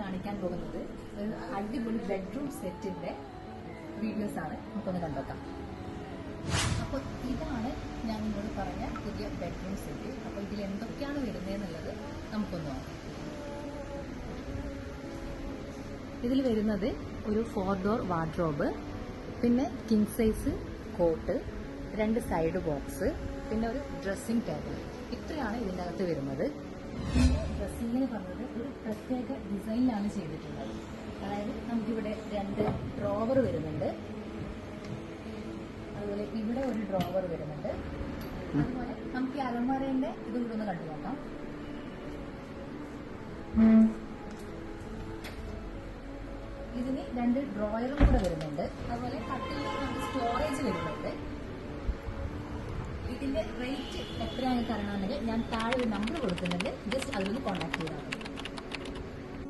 കാണിക്കാൻ പോകുന്നത് ഒരു അടിപൊളി ബെഡ്റൂം സെറ്റിന്റെ വീഡിയോസ് ആണ്. നമുക്കൊന്ന് കണ്ടോക്കാം. അപ്പോൾ ഇതാണ് ഞാൻ നിങ്ങളോട് പറഞ്ഞ പുതിയ ബെഡ്റൂം സെറ്റ്. അപ്പോൾ ഇതിൽ എന്തൊക്കെയാണ് വരുന്നതെന്നുള്ളത് നമുക്കൊന്ന് നോക്കാം. ഇതിൽ വരുന്നത് ഒരു 4 ഡോർ വാർഡ്രോബ്, പിന്നെ king size coat, 2 side box, പിന്നെ ഒരു ഡ്രസ്സിംഗ് ടേബിൾ. ഇത്രയാണ് ഇതിൻ്റെ അകത്ത് വരുന്നത്. ഡ്രസ്സിങ്ങിന് പറഞ്ഞത് ഒരു പ്രത്യേക ഡിസൈനിലാണ് ചെയ്തിട്ടുള്ളത്. അതായത് നമുക്കിവിടെ 2 ഡ്രോവർ വരുന്നുണ്ട്, അതുപോലെ ഇവിടെ ഒരു ഡ്രോവർ വരുന്നുണ്ട്. അതുപോലെ നമുക്ക് ഈ അലമാരേന്റെ ഇതും കൂടെ ഒന്ന് കണ്ടു നോക്കാം. ഇതിന് 2 ഡ്രോയറും കൂടെ വരുന്നുണ്ട്. അതുപോലെ കട്ടിലിൽ നമുക്ക് സ്റ്റോറേജ് വരുന്നുണ്ട്. ഇതിന്റെ റേറ്റ് എത്രയാണെന്ന് അറിയണമെങ്കിൽ ഞാൻ താഴെ ഒരു നമ്പർ കൊടുക്കുന്നുണ്ട്, ജസ്റ്റ് അതിലൊന്ന് കോൺടാക്ട് ചെയ്താൽ മതി.